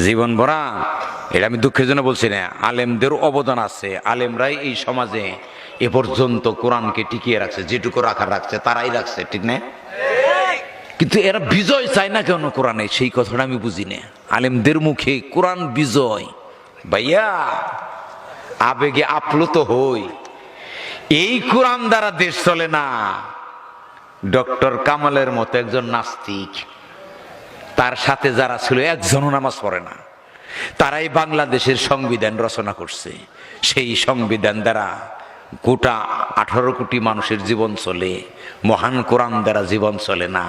জীবন ভরা। এটা আমি দুঃখের জন্য বলছি না, আলেমদের অবদান আছে। আলেমরাই এই সমাজে এ পর্যন্ত কোরআনকে টিকিয়ে রাখছে, যেটুকু রাখার রাখছে তারাই রাখছে, ঠিক না? কিন্তু এরা বিজয় চায় না কেন কোরআনে, সেই কথাটা আমি বুঝি না। আলেমদের মুখে কোরআন বিজয়, ভাইয়া আবেগে আপ্লুত হই। এই কোরআন দ্বারা দেশ চলে না। ডক্টর কামালের মতো একজন নাস্তিক, তার সাথে যারা ছিল একজনও নামাজ পড়ে না, তারাই বাংলাদেশের সংবিধান রচনা করছে। সেই সংবিধান দ্বারা গোটা 18 কোটি মানুষের জীবন চলে, মহান কোরআন দ্বারা জীবন চলে না।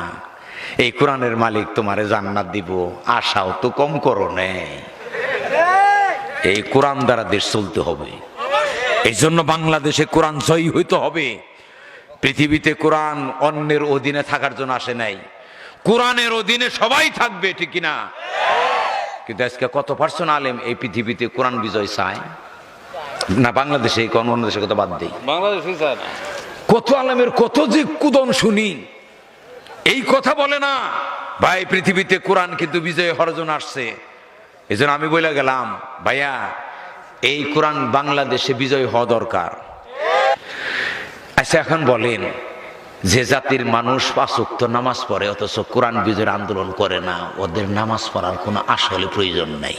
এই কোরআনের মালিক তোমারে জান্নাত দিব, আশাও তো কম করো নে। এই কোরআন দ্বারা দেশ চলতে হবে। এই জন্য বাংলাদেশে কোরআন জয়ী হইতে হবে। পৃথিবীতে কোরআন অন্যের অধীনে থাকার জন্য আসে নাই, কোরআনের অধীনে সবাই থাকবে, ঠিক কিনা? কিন্তু আজকে কত পার্সেন্ট আলেম এই পৃথিবীতে কোরআন বিজয় চায় না? বাংলাদেশে, কোন অন্য দেশের কথা বাদ দেই, বাংলাদেশে চায় না। কত আলেমের কত যে কুদন শুনি, এই কথা বলে না ভাই পৃথিবীতে কোরআন কিন্তু বিজয় হওয়ার জন্য আসছে। এই জন্য আমি বলে গেলাম, ভাইয়া এই কোরআন বাংলাদেশে বিজয় হওয়া দরকার। আচ্ছা এখন বলেন, যে জাতির মানুষ 5 ওয়াক্ত নামাজ পড়ে অথচ কোরআন বিজয়ের আন্দোলন করে না, ওদের নামাজ পড়ার কোনো আসলে প্রয়োজন নাই।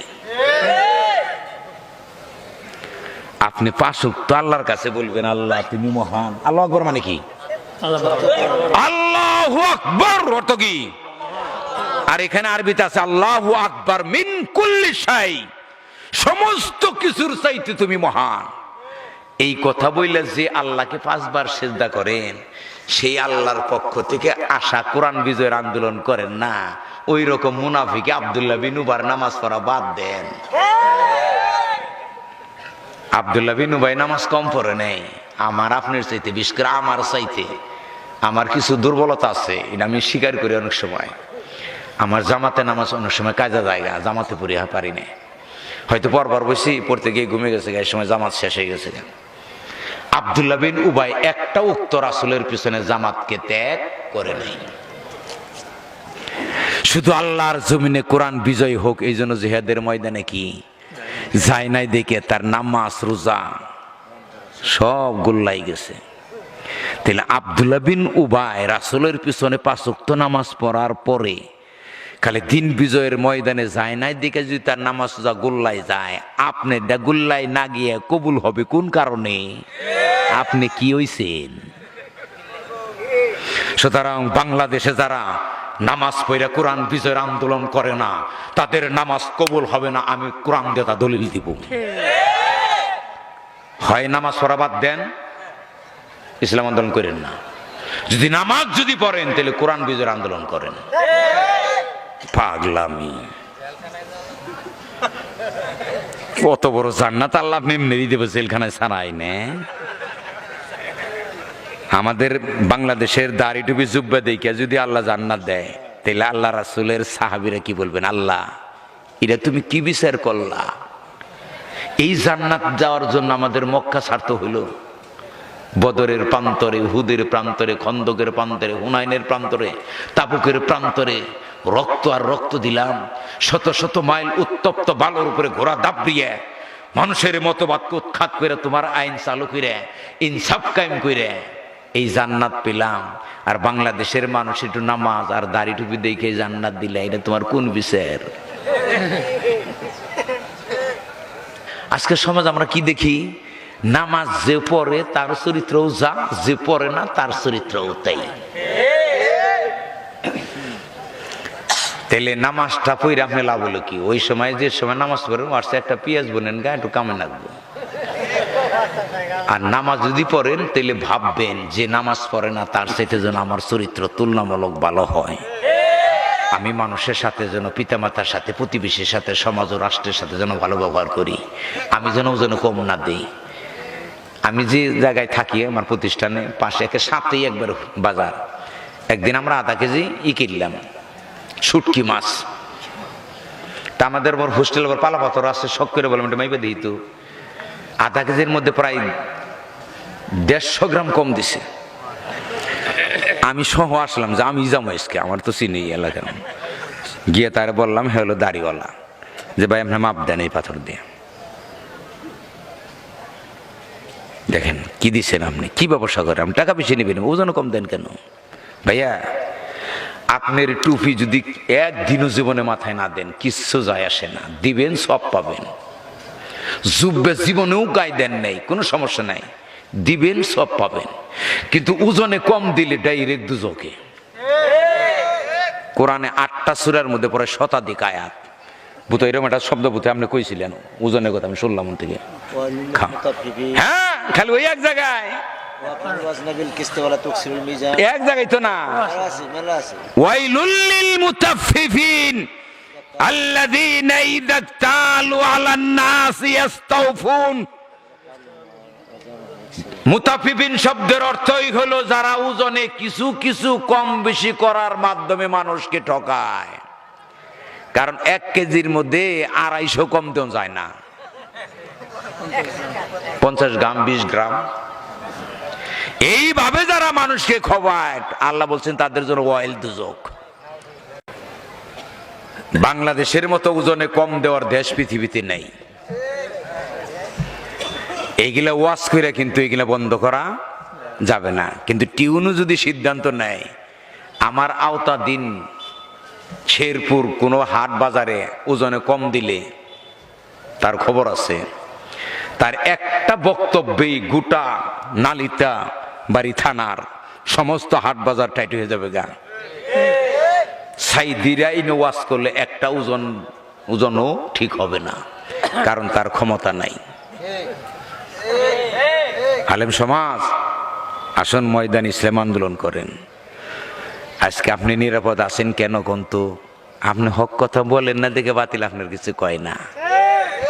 আপনি 5 ওয়াক্ত আল্লাহর কাছে বলবেন, আল্লাহ তুমি মহান। আল্লাহু আকবার মানে কি? আল্লাহু আকবার অর্থ কি? আর এখানে আরবিতে আছে আল্লাহু আকবার মিন কুল্লি শাই, সমস্ত কিছুর চাইতে তুমি মহান। এই কথা বললে যে আল্লাহকে 5 বার সিজদা করেন, সেই আল্লাহর পক্ষ থেকে আশা কোরআন বিজয়ের আন্দোলন করেন না, ওই রকম মুনাফিকে আব্দুল্লাহ বিন উবার নামাজ পড়া বাদ দেন। আব্দুল্লাহ বিন উবাই নামাজ কম পড়ে নেই, আমার আপনার চাইতে, বিশেষ করে আমার চাইতে আমার কিছু দুর্বলতা আছে, এটা আমি স্বীকার করি। অনেক সময় আমার জামাতে নামাজ অনেক সময় কাজা জায়গা, জামাতে পড়ে পারি না, হয়তো পরবার বসি পড়তে গিয়ে ঘুমে গেছে, এই সময় জামাত শেষ হয়ে গেছে। আব্দুল্লাহ বিন উবাই একটা উক্ত রাসূলের পিছনে জামাতকে ত্যাগ করে নাই। শুধু আল্লাহর জমিনে কোরআন বিজয় হোক এই জন্য জিহাদের ময়দানে কি যায় নাই দেখে তার নামাজ রোজা সব গোল্লাই গেছে। তাহলে আব্দুল্লাহ বিন উবাই রাসূলের পিছনে 5 ওয়াক্ত নামাজ পড়ার পরে খালি দিন বিজয়ের ময়দানে যায় নাই দেখে যদি তার নামাজ রোজা গোল্লাই যায়, আপনি গোল্লাই না গিয়ে কবুল হবে কোন কারণে? আপনি কি হইছেন? সুতরাং বাংলাদেশে যারা নামাজ পড়ে কোরআন বিজয়ের আন্দোলন করে না, তাদের নামাজ কবুল হবে না, আমি কোরআন দিয়ে তা দলিল দিব। হয় নামাজ পড়া বাদ দেন, ইসলাম আন্দোলন করেন না। যদি নামাজ যদি পড়েন তাহলে কোরআন বিজয়ের আন্দোলন করেন। পাগলামি। কত বড় জান্নাত আল্লাহ আপনি এমনি দেবে, জেলখানায় ছাড়াই নে। আমাদের বাংলাদেশের দাড়ি টুপি জুব্বা দেখে যদি আল্লাহ জান্নাত দেয়, তাহলে আল্লাহ রাসূলের সাহাবীরা কি বলবেন? আল্লাহ এটা তুমি কি বিচার করলা? এই জান্নাত যাওয়ার জন্য আমাদের মক্কা ছাড়তে হইল। বদরের প্রান্তরে, উহুদের প্রান্তরে, খন্দকের প্রান্তরে, হুনাইনের প্রান্তরে, তাবুকের প্রান্তরে রক্ত আর রক্ত দিলাম। শত শত মাইল উত্তপ্ত বালুর উপরে ঘোড়া দাবড়িয়ে মানুষের মতবাদকে উৎখাত করে তোমার আইন চালু করে ইনসাফ কায়েম করে এই জান্নাত পেলাম। আর বাংলাদেশের মানুষ একটু নামাজ আর দাড়ি টুপি দেখে জান্নাত দিলে, এটা তোমার কোন বিচার? আজকে সমাজ আমরা কি দেখি? নামাজ যে পড়ে তার চরিত্রও যা, যে পড়ে না তার চরিত্রও তাই। তাহলে নামাজটা পড়ে আপনি লাভ হলো কি? ওই সময় যে সময় নামাজ পড়েন আসছে একটা পেঁয়াজ বোনেন গা একটু কামে লাগবে। আর নামাজ যদি পড়েন তাহলে ভাববেন যে নামাজ পড়ে না তার সাথে যেন আমার চরিত্র তুলনামূলক ভালো হয়। আমি মানুষের সাথে যেন, পিতামাতার সাথে, প্রতিবেশীর সাথে, সমাজ ও রাষ্ট্রের সাথে যেন ভালো ব্যবহার করি। আমি যেন কম না দিই। আমি যে জায়গায় থাকি আমার প্রতিষ্ঠানে পাশে একে সাথেই একবার বাজার, একদিন আমরা আধা কেজি কিনলাম শুটকি মাছ। তা আমাদের হোস্টেল পালা পাথর আছে, শখ করে বললাম এটা মাইবে দিই তো। আধা কেজির মধ্যে প্রায় 150 গ্রাম কম দিছে। আমি সহ আসলাম যে আমি যাবো আজকে, আমার তো চিনি এলাকার গিয়ে তার বললাম, হে হলো দাড়িওয়ালা, যে ভাই আপনার মাপ দেন এই পাথর দিয়ে। দেখেন কি দিচ্ছেন আপনি, কি ব্যবসা করেন, আপনি টাকা বেশি নেবেন, ওজন কম দেন কেন? ভাইয়া আপনার টুপি যদি একদিনও জীবনে মাথায় না দেন কিচ্ছু যায় আসে না, দিবেন সব পাবেন। জুব্বে জীবনেও গায়ে দেন নাই, কোনো সমস্যা নাই, দিবেন সব পাবেন। কিন্তু ওজনে কম দিলে ডাইরেক্ট দুজকে। কোরআনে 8টা সূরার মধ্যে পড়ে শতাধিক আয়াত। বুতো এরকম একটা শব্দ বুতে আপনি কইছিলেন ওজনের কথা, আমি শুনলাম থেকে। হ্যাঁ, খালি ওই এক জায়গায়, এক জায়গায় তো না। ওয়াইলুল লিল মুতাফফিফিন আল্লাযীনা ইযা তালু আলান নাস ইস্তাওফুন। মুতাফফিফিন শব্দের অর্থই হলো যারা ওজনে কিছু কিছু কম বেশি করার মাধ্যমে মানুষকে ঠকায়। কারণ 1 কেজির মধ্যে 250 কম দেওয়া যায় না, 50 গ্রাম 20 গ্রাম এইভাবে যারা মানুষকে খোয়ায়, আল্লাহ বলছেন তাদের জন্য ওয়াইল দুজক। বাংলাদেশের মতো ওজনে কম দেওয়ার দেশ পৃথিবীতে নেই। এইগুলা ওয়াজ করে কিন্তু এইগুলা বন্ধ করা যাবে না। কিন্তু টিউনু যদি সিদ্ধান্ত নেয়, আমার আওতাধীন শেরপুর কোনো হাট বাজারে ওজনে কম দিলে তার খবর আছে, তার একটা বক্তব্যেই গোটা নালিতা বাড়ি থানার সমস্ত হাট বাজার টাইট হয়ে যাবে গা। সাইদিরা ইনো ওয়াজ করলে একটা ওজনও ঠিক হবে না, কারণ তার ক্ষমতা নাই। আলেম সমাজ আসন ময়দান ইসলাম আন্দোলন করেন। আজকে আপনি নিরাপদ আছেন কেন? কিন্তু আপনি হক কথা বলেন না দেখে বাতিল আপনার কিছু কয় না,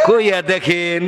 কইয়া দেখেন